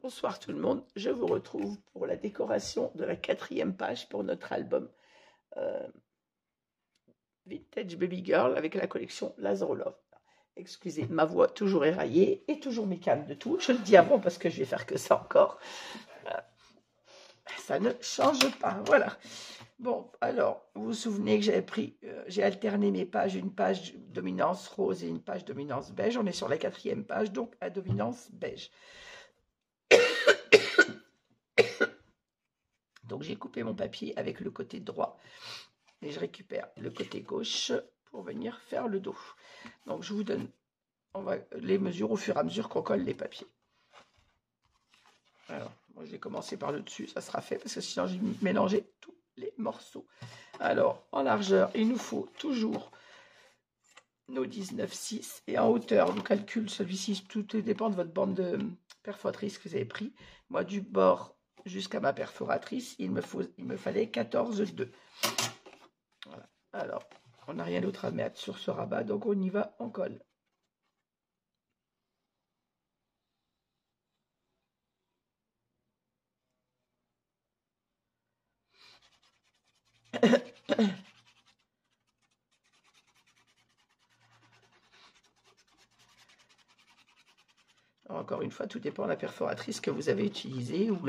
Bonsoir tout le monde, je vous retrouve pour la décoration de la 4e page pour notre album Vintage Baby Girl avec la collection Lazaro Love. Excusez ma voix toujours éraillée et toujours mécane de tout, je le dis avant parce que je vais faire que ça encore. Ça ne change pas, voilà. Bon, alors, vous vous souvenez que j'ai alterné mes pages, une page dominance rose et une page dominance beige. On est sur la 4e page, donc à dominance beige. Donc j'ai coupé mon papier avec le côté droit et je récupère le côté gauche pour venir faire le dos. Donc je vous donne les mesures au fur et à mesure qu'on colle les papiers. Alors, moi je vais commencer par le dessus, ça sera fait parce que sinon j'ai mélangé tous les morceaux. Alors, en largeur, il nous faut toujours nos 19,6 et en hauteur, on calcule celui-ci, tout dépend de votre bande de perforatrice que vous avez pris. Moi, du bord jusqu'à ma perforatrice, il me fallait 14,2. Voilà. Alors, on n'a rien d'autre à mettre sur ce rabat, donc on y va, on colle. Encore une fois, tout dépend de la perforatrice que vous avez utilisée ou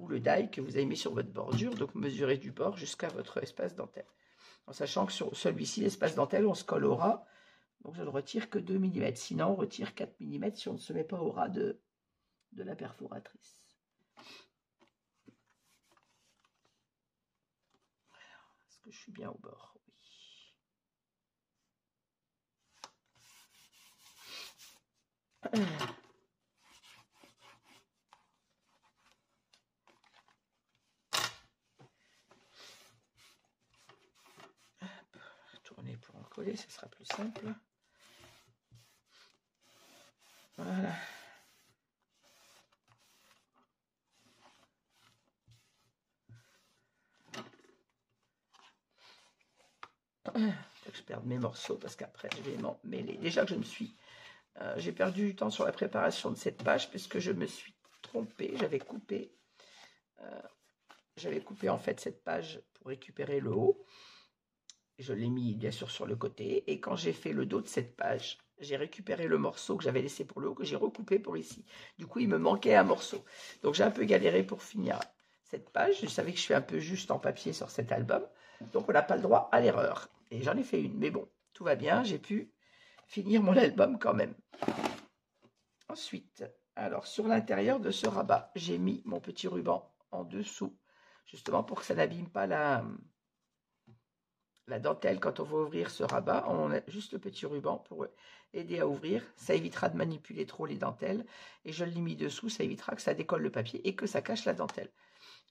le die que vous avez mis sur votre bordure. Donc, mesurez du bord jusqu'à votre espace dentelle. En sachant que sur celui-ci, l'espace dentelle, on se colle au ras. Donc, je ne retire que 2 mm. Sinon, on retire 4 mm si on ne se met pas au ras de la perforatrice. Est-ce que je suis bien au bord? Oui. Tourner pour en coller, ce sera plus simple. Voilà. Je perds mes morceaux parce qu'après je vais m'en mêler. Déjà que j'ai perdu du temps sur la préparation de cette page puisque je me suis trompée. J'avais coupé en fait cette page pour récupérer le haut. Je l'ai mis bien sûr sur le côté et quand j'ai fait le dos de cette page, j'ai récupéré le morceau que j'avais laissé pour le haut que j'ai recoupé pour ici. Du coup, il me manquait un morceau. Donc j'ai un peu galéré pour finir cette page. Je savais que je suis un peu juste en papier sur cet album. Donc on n'a pas le droit à l'erreur. Et j'en ai fait une. Mais bon, tout va bien. J'ai pu finir mon album quand même. Ensuite, alors sur l'intérieur de ce rabat, j'ai mis mon petit ruban en dessous. Justement pour que ça n'abîme pas la dentelle quand on va ouvrir ce rabat. On a juste le petit ruban pour aider à ouvrir. Ça évitera de manipuler trop les dentelles. Et je l'ai mis dessous. Ça évitera que ça décolle le papier et que ça cache la dentelle.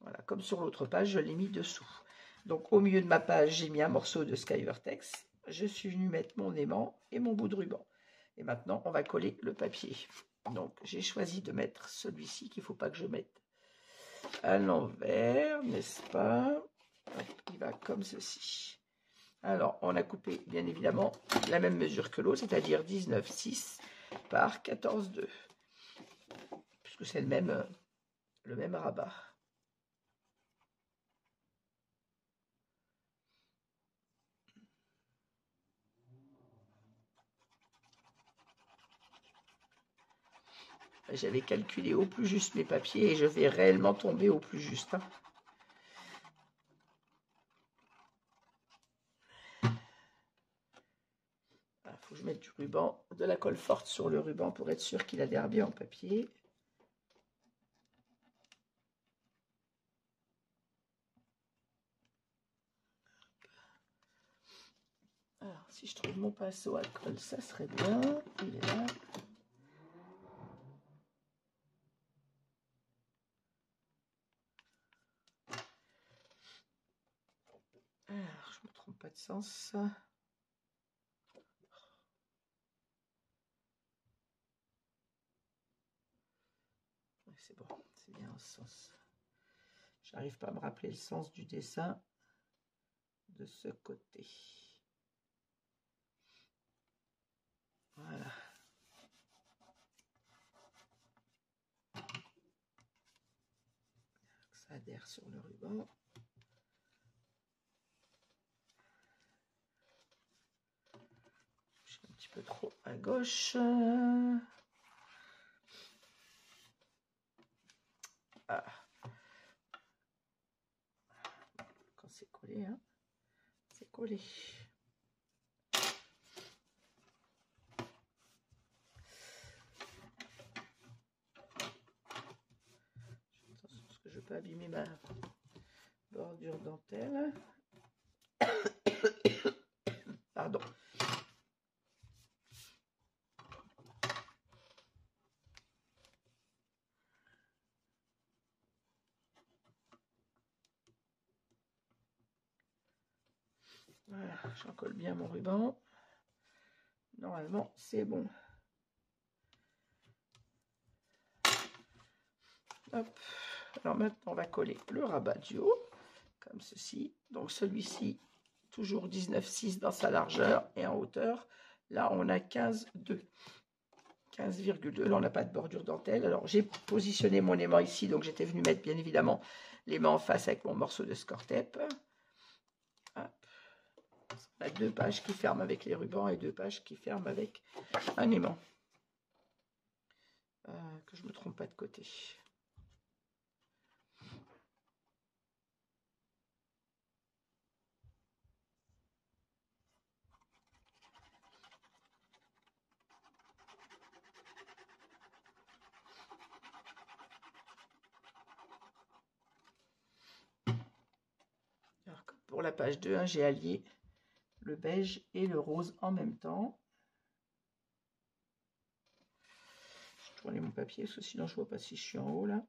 Voilà, comme sur l'autre page, je l'ai mis dessous. Donc, au milieu de ma page, j'ai mis un morceau de Skyvertex. Je suis venue mettre mon aimant et mon bout de ruban. Et maintenant, on va coller le papier. Donc, j'ai choisi de mettre celui-ci qu'il ne faut pas que je mette à l'envers, n'est-ce pas? Hop, il va comme ceci. Alors, on a coupé, bien évidemment, la même mesure que l'autre, c'est-à-dire 19,6 par 14,2. Puisque c'est le même rabat. J'avais calculé au plus juste mes papiers et je vais réellement tomber au plus juste. Il faut que je mette du ruban, de la colle forte sur le ruban pour être sûr qu'il adhère bien au papier. Alors, si je trouve mon pinceau à colle, ça serait bien. Il est là. Alors, je ne me trompe pas de sens. C'est bon, c'est bien en sens. J'arrive pas à me rappeler le sens du dessin de ce côté. Voilà. adhère sur le ruban. Je suis un petit peu trop à gauche. Ah. Quand c'est collé, hein, c'est collé. Attention, parce que je peux abîmer ma bordure dentelle. Pardon. Voilà, j'en colle bien mon ruban. Normalement, c'est bon. Hop. Alors maintenant, on va coller le rabat du haut, comme ceci. Donc celui-ci, toujours 19,6 dans sa largeur et en hauteur. Là, on a 15,2. 15,2. Là, on n'a pas de bordure dentelle. Alors, j'ai positionné mon aimant ici. Donc, j'étais venu mettre, bien évidemment, l'aimant en face avec mon morceau de score tape. On a 2 pages qui ferment avec les rubans et 2 pages qui ferment avec un aimant. Que je ne me trompe pas de côté. Alors, pour la page 2, hein, j'ai allié le beige et le rose en même temps. Je vais tourner mon papier parce que sinon je ne vois pas si je suis en haut là.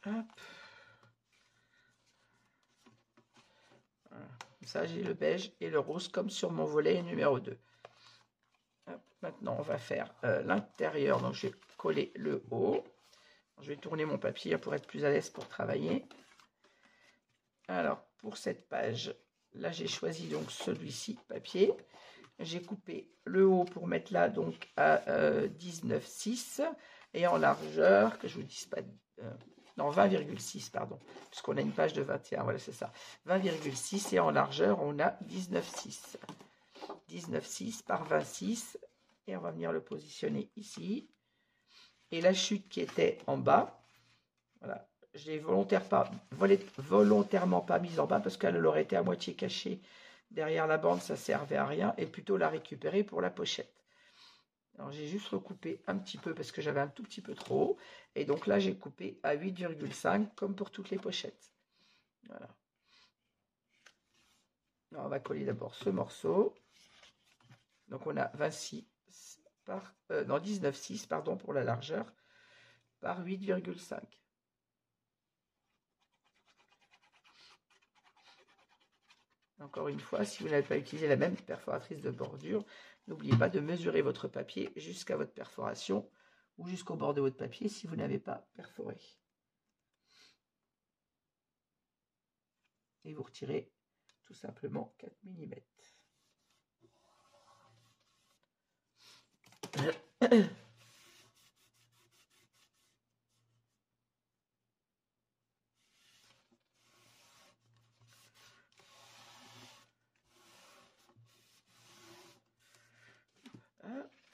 Hop. Voilà. Comme ça, j'ai le beige et le rose comme sur mon volet numéro 2. Hop. Maintenant, on va faire l'intérieur. Donc, je vais coller le haut. Je vais tourner mon papier pour être plus à l'aise pour travailler. Alors, pour cette page, là, j'ai choisi donc celui-ci, papier. J'ai coupé le haut pour mettre là donc à 19,6 et en largeur, que je vous dise pas, non 20,6 pardon, puisqu'on a une page de 21, voilà c'est ça, 20,6 et en largeur on a 19,6, 19,6 par 26 et on va venir le positionner ici. Et la chute qui était en bas, voilà, je l'ai volontairement pas mise en bas parce qu'elle aurait été à moitié cachée derrière la bande, ça servait à rien, et plutôt la récupérer pour la pochette. Alors j'ai juste recoupé un petit peu parce que j'avais un tout petit peu trop haut, et donc là j'ai coupé à 8,5 comme pour toutes les pochettes. Voilà. Alors, on va coller d'abord ce morceau. Donc on a 26 par, non 19,6 pardon pour la largeur par 8,5. Encore une fois, si vous n'avez pas utilisé la même perforatrice de bordure, n'oubliez pas de mesurer votre papier jusqu'à votre perforation ou jusqu'au bord de votre papier si vous n'avez pas perforé. Et vous retirez tout simplement 4 mm.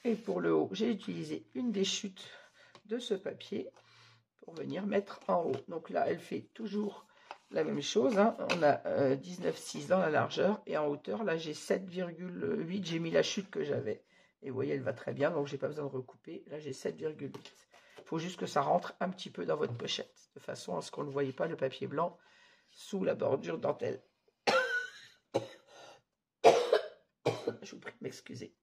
Et pour le haut, j'ai utilisé une des chutes de ce papier pour venir mettre en haut. Donc là, elle fait toujours la même chose. Hein. On a 19,6 dans la largeur et en hauteur, là, j'ai 7,8. J'ai mis la chute que j'avais. Et vous voyez, elle va très bien, donc j'ai pas besoin de recouper. Là, j'ai 7,8. Il faut juste que ça rentre un petit peu dans votre pochette, de façon à ce qu'on ne voyait pas le papier blanc sous la bordure dentelle. Je vous prie de m'excuser.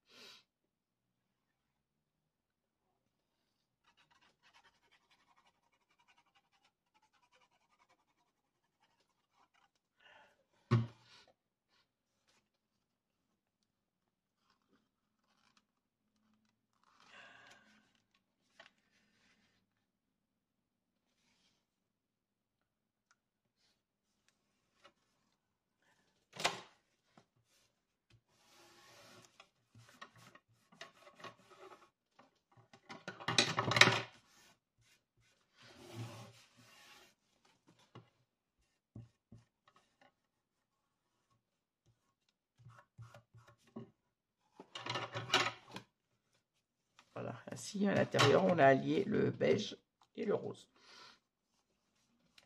ainsi, à l'intérieur, on a allié le beige et le rose.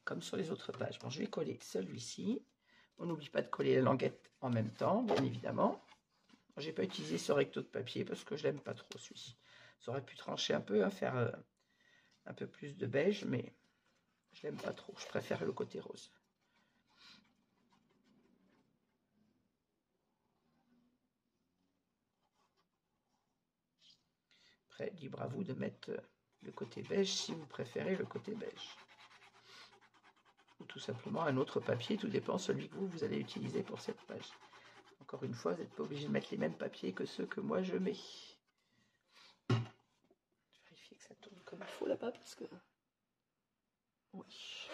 Comme sur les autres pages. Bon, je vais coller celui-ci. On n'oublie pas de coller la languette en même temps, bien évidemment. Je n'ai pas utilisé ce recto de papier parce que je l'aime pas trop, celui-ci. Ça aurait pu trancher un peu, faire un peu plus de beige, mais je l'aime pas trop. Je préfère le côté rose. Après, libre à vous de mettre le côté beige si vous préférez le côté beige. Ou tout simplement un autre papier, tout dépend celui que vous allez utiliser pour cette page. Encore une fois, vous n'êtes pas obligé de mettre les mêmes papiers que ceux que moi je mets. Je vérifie que ça tourne comme il faut là-bas parce que... Oui.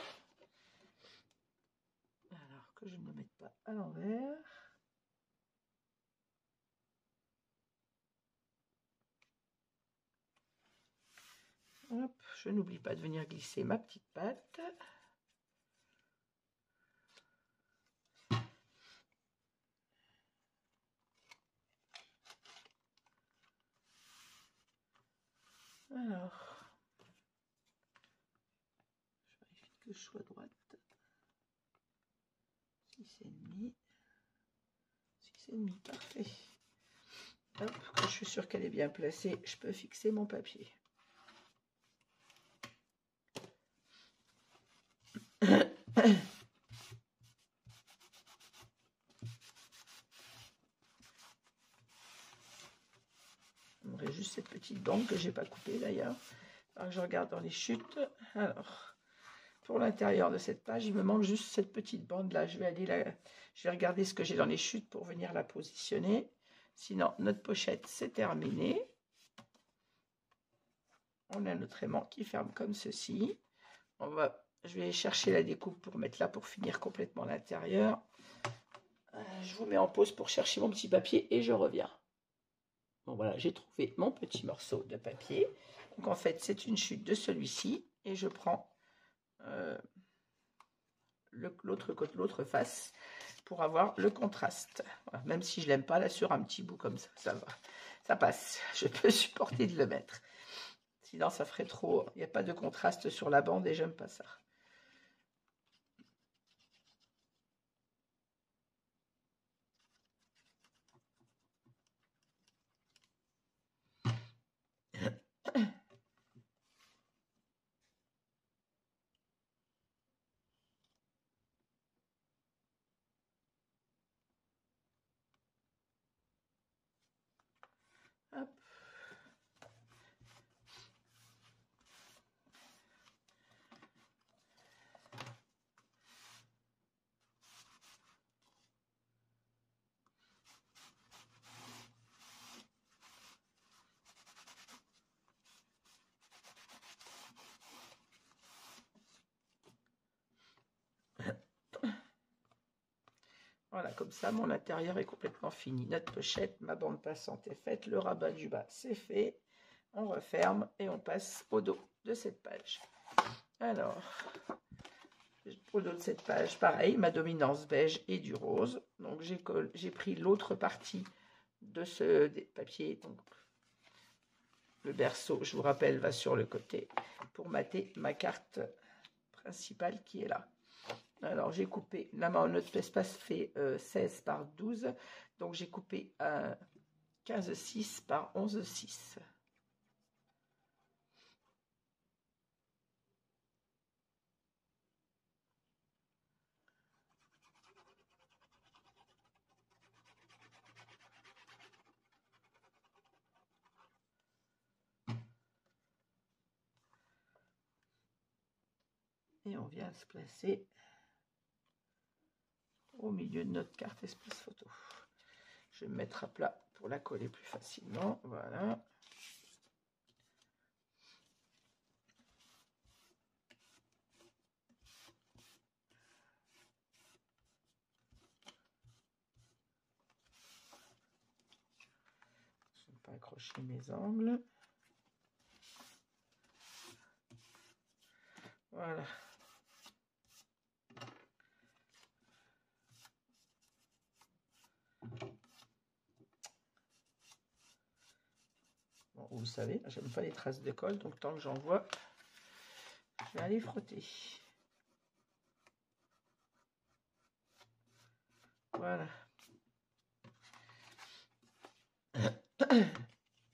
Alors que je ne me mette pas à l'envers. Hop, je n'oublie pas de venir glisser ma petite pâte. Alors, je vérifie que je sois droite. 6,5. 6,5, parfait. Hop, quand je suis sûre qu'elle est bien placée, je peux fixer mon papier. Il me reste juste cette petite bande que j'ai pas coupée d'ailleurs. Alors je regarde dans les chutes. Alors, pour l'intérieur de cette page, il me manque juste cette petite bande là. Je vais regarder ce que j'ai dans les chutes pour venir la positionner. Sinon, notre pochette, c'est terminé. On a notre aimant qui ferme comme ceci. Je vais chercher la découpe pour mettre là pour finir complètement l'intérieur. Je vous mets en pause pour chercher mon petit papier et je reviens. Bon voilà, j'ai trouvé mon petit morceau de papier. Donc en fait, c'est une chute de celui-ci et je prends l'autre face pour avoir le contraste. Voilà, même si je l'aime pas là sur un petit bout comme ça va. Ça passe. Je peux supporter de le mettre. Sinon, ça ferait trop. Il n'y a pas de contraste sur la bande et j'aime pas ça. Hop. Voilà, comme ça, mon intérieur est complètement fini. Notre pochette, ma bande passante est faite. Le rabat du bas, c'est fait. On referme et on passe au dos de cette page. Alors, au dos de cette page, pareil, ma dominance beige et du rose. Donc, j'ai pris l'autre partie de ce papier. Donc, le berceau, je vous rappelle, va sur le côté pour mater ma carte principale qui est là. Alors, j'ai coupé, là, notre espace fait 16 par 12, donc j'ai coupé 15,6 par 11,6. Et on vient se placer au milieu de notre carte espace photo. Je vais me mettre à plat pour la coller plus facilement. Voilà. Je ne vais pas accrocher mes angles. Voilà. Bon, vous savez. J'aime pas les traces de colle, donc tant que j'en vois, je vais aller frotter. Voilà.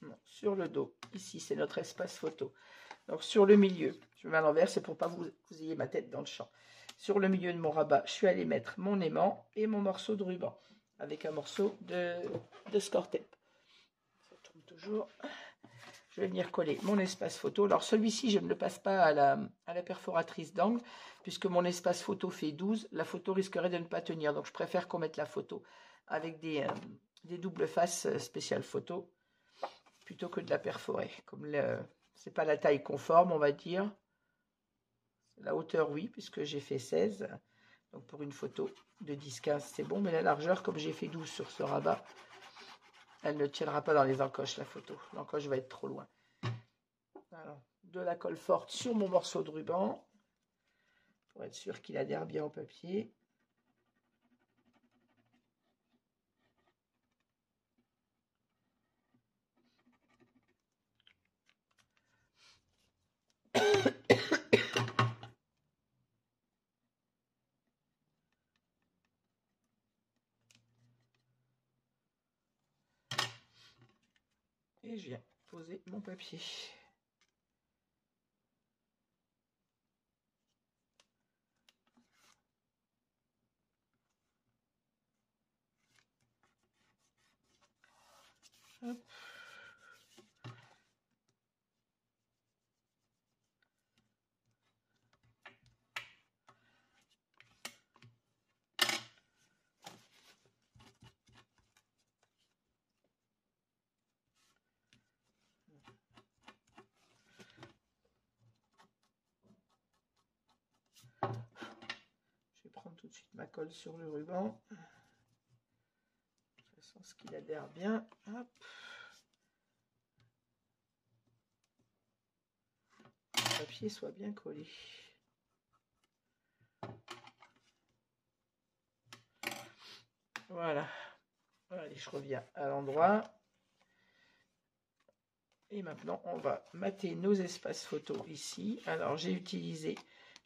Non, sur le dos, ici, c'est notre espace photo. Donc, sur le milieu, je mets à l'envers, c'est pour pas que vous ayez ma tête dans le champ. Sur le milieu de mon rabat, je suis allée mettre mon aimant et mon morceau de ruban avec un morceau de score tape. Ça tourne toujours. Je vais venir coller mon espace photo. Alors, celui-ci, je ne le passe pas à la perforatrice d'angle, puisque mon espace photo fait 12. La photo risquerait de ne pas tenir. Donc, je préfère qu'on mette la photo avec des doubles faces spéciales photo, plutôt que de la perforer. Comme c'est pas la taille conforme, on va dire. La hauteur, oui, puisque j'ai fait 16. Donc, pour une photo de 10-15, c'est bon. Mais la largeur, comme j'ai fait 12 sur ce rabat, elle ne tiendra pas dans les encoches, la photo. L'encoche va être trop loin. Alors, de la colle forte sur mon morceau de ruban, pour être sûr qu'il adhère bien au papier. Et je viens poser mon papier. Hop. Je vais prendre tout de suite ma colle sur le ruban. De façon à ce qu'il adhère bien. Hop. Le papier soit bien collé. Voilà. Allez, je reviens à l'endroit. Et maintenant, on va mater nos espaces photos ici. Alors, j'ai utilisé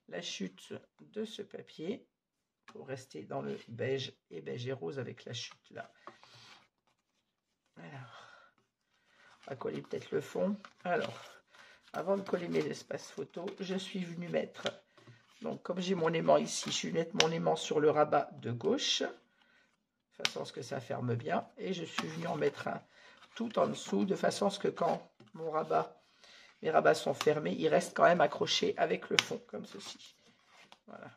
la chute de ce papier pour rester dans le beige et rose avec la chute là. Alors, on va coller peut-être le fond. Alors, avant de coller mes espaces photos, je suis venue mettre, donc comme j'ai mon aimant ici, je suis venue mettre mon aimant sur le rabat de gauche, de façon à ce que ça ferme bien. Et je suis venue en mettre un tout en dessous, de façon à ce que quand mes rabats sont fermés, ils restent quand même accrochés avec le fond, comme ceci. Voilà.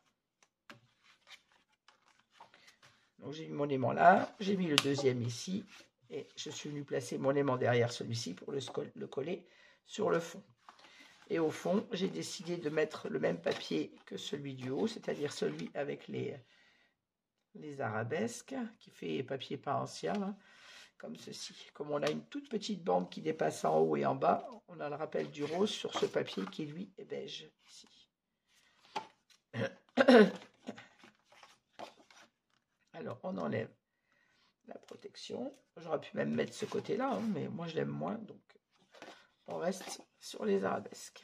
Donc j'ai mis mon aimant là, j'ai mis le deuxième ici, et je suis venu placer mon aimant derrière celui-ci pour le coller sur le fond. Et au fond, j'ai décidé de mettre le même papier que celui du haut, c'est-à-dire celui avec les arabesques, qui fait papier peint ancien, là, comme ceci. Comme on a une toute petite bande qui dépasse en haut et en bas, on a le rappel du rose sur ce papier qui, lui, est beige, ici. Alors, on enlève la protection. J'aurais pu même mettre ce côté-là, hein, mais moi, je l'aime moins, donc on reste sur les arabesques.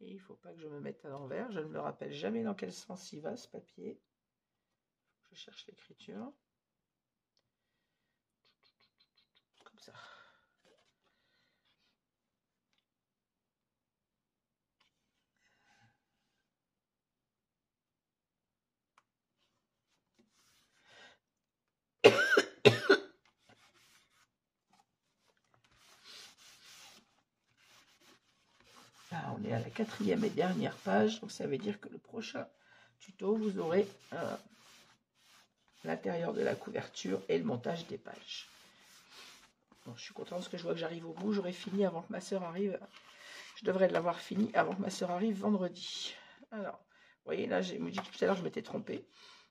Et il ne faut pas que je me mette à l'envers. Je ne me rappelle jamais dans quel sens il va, ce papier. Je cherche l'écriture. Comme ça. Là, on est à la 4e et dernière page, donc ça veut dire que le prochain tuto, vous aurez l'intérieur de la couverture et le montage des pages. Bon, je suis contente parce que je vois que j'arrive au bout. J'aurai fini avant que ma soeur arrive. Je devrais l'avoir fini avant que ma soeur arrive vendredi. Alors, vous voyez, là, je me dis que tout à l'heure, je m'étais trompée.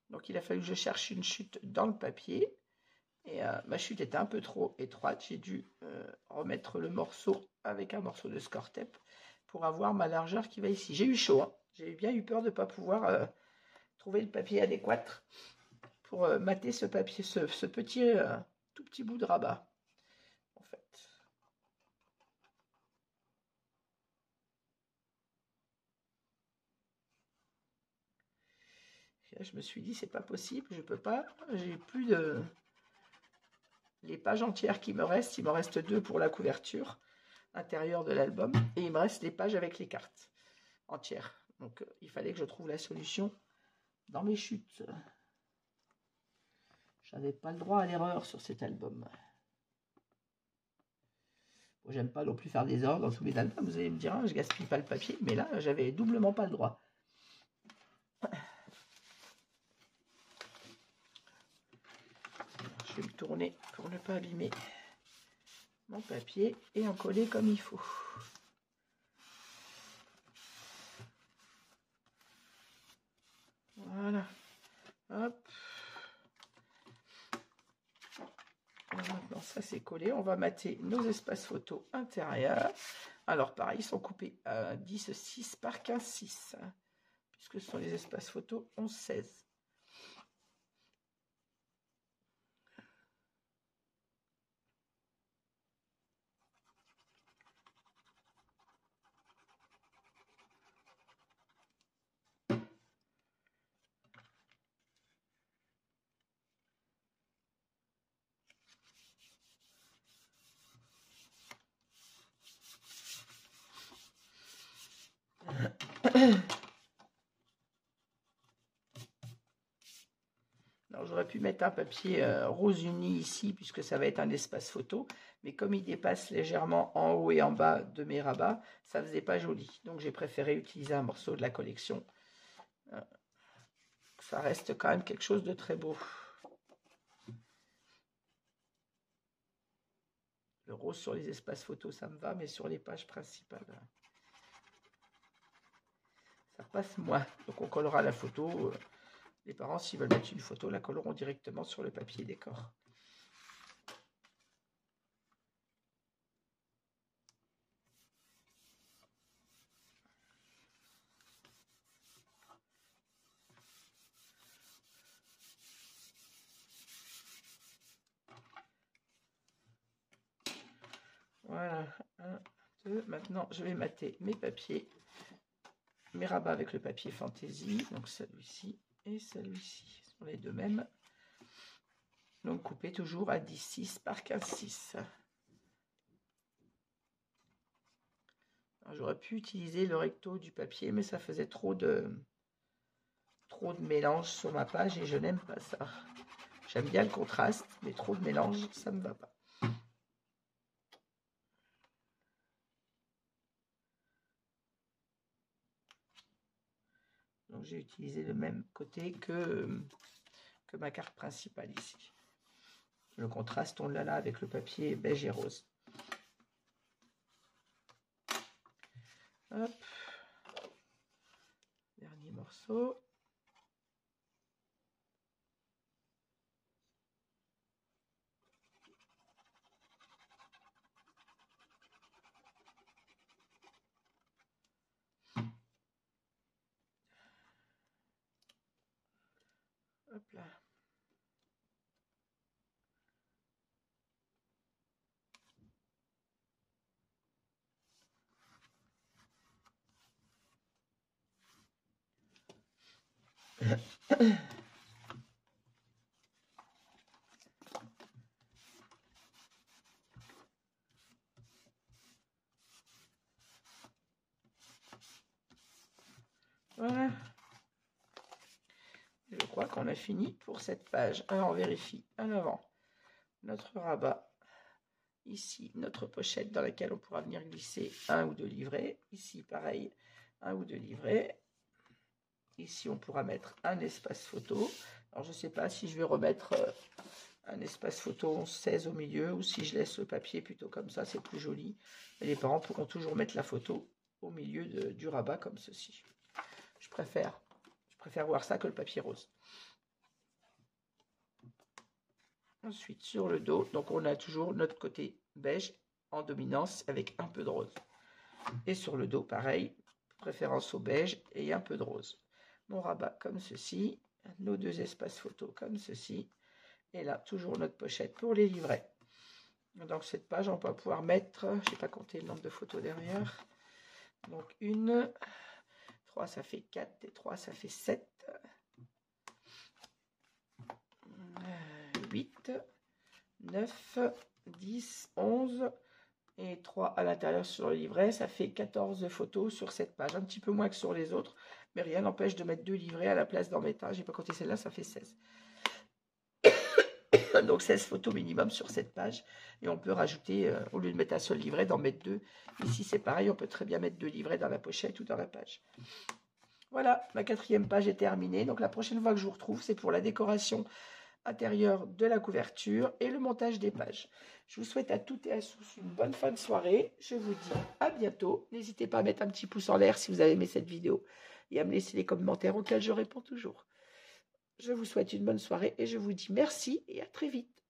Donc il a fallu que je cherche une chute dans le papier. Et ma chute était un peu trop étroite. J'ai dû remettre le morceau avec un morceau de score tape pour avoir ma largeur qui va ici. J'ai eu chaud, hein. J'ai bien eu peur de ne pas pouvoir trouver le papier adéquat pour mater ce papier, ce petit tout petit bout de rabat, en fait. Et là, je me suis dit, c'est pas possible, je peux pas, j'ai plus de... Les pages entières qui me restent, il me reste 2 pour la couverture intérieure de l'album, et il me reste les pages avec les cartes entières. Donc il fallait que je trouve la solution dans mes chutes. J'avais pas le droit à l'erreur sur cet album. Bon, j'aime pas non plus faire des erreurs dans tous mes albums, vous allez me dire, hein, je gaspille pas le papier, mais là j'avais doublement pas le droit. Je vais me tourner pour ne pas abîmer mon papier et en coller comme il faut. Voilà. Hop. Alors maintenant, ça c'est collé. On va mater nos espaces photos intérieurs. Alors pareil, ils sont coupés à 10,6 par 15,6, puisque ce sont les espaces photos 11,16. Alors j'aurais pu mettre un papier rose uni ici, puisque ça va être un espace photo, mais comme il dépasse légèrement en haut et en bas de mes rabats, ça faisait pas joli. Donc j'ai préféré utiliser un morceau de la collection. Ça reste quand même quelque chose de très beau. Le rose sur les espaces photos, ça me va, mais sur les pages principales, ça passe moins. Donc on collera la photo. Les parents, s'ils veulent mettre une photo, la colleront directement sur le papier décor. Voilà, 1, 2. Maintenant, je vais mater mes papiers, mes rabats avec le papier fantaisie. Donc celui-ci et celui-ci sont les deux mêmes. Donc coupé toujours à 10,6 par 15,6. J'aurais pu utiliser le recto du papier, mais ça faisait trop de mélange sur ma page et je n'aime pas ça. J'aime bien le contraste, mais trop de mélange, ça ne me va pas. Donc j'ai utilisé le même côté que ma carte principale ici. Le contraste, on l'a là avec le papier beige et rose. Hop. Dernier morceau. Hop là. Voilà. Je crois qu'on a fini pour cette page. Alors on vérifie en avant notre rabat. Ici, notre pochette dans laquelle on pourra venir glisser 1 ou 2 livrets. Ici, pareil, 1 ou 2 livrets. Ici, on pourra mettre un espace photo. Alors, je ne sais pas si je vais remettre un espace photo 11-16 au milieu ou si je laisse le papier plutôt comme ça, c'est plus joli. Mais les parents pourront toujours mettre la photo au milieu du rabat comme ceci. Je préfère voir ça que le papier rose. Ensuite, sur le dos, donc on a toujours notre côté beige en dominance avec un peu de rose. Et sur le dos, pareil, préférence au beige et un peu de rose. Mon rabat comme ceci, nos deux espaces photos comme ceci. Et là, toujours notre pochette pour les livrets. Donc cette page, on va pouvoir mettre, je n'ai pas compté le nombre de photos derrière. Donc 1, 3, ça fait 4, et 3, ça fait 7. 8, 9, 10, 11 et 3 à l'intérieur sur le livret. Ça fait 14 photos sur cette page. Un petit peu moins que sur les autres, mais rien n'empêche de mettre 2 livrets à la place d'en mettre un. Je n'ai pas compté celle-là, ça fait 16. Donc 16 photos minimum sur cette page. Et on peut rajouter, au lieu de mettre un seul livret, d'en mettre 2. Ici, c'est pareil, on peut très bien mettre 2 livrets dans la pochette ou dans la page. Voilà, ma 4e page est terminée. Donc la prochaine fois que je vous retrouve, c'est pour la décoration intérieure de la couverture et le montage des pages. Je vous souhaite à toutes et à tous une bonne fin de soirée. Je vous dis à bientôt. N'hésitez pas à mettre un petit pouce en l'air si vous avez aimé cette vidéo et à me laisser les commentaires auxquels je réponds toujours. Je vous souhaite une bonne soirée et je vous dis merci et à très vite.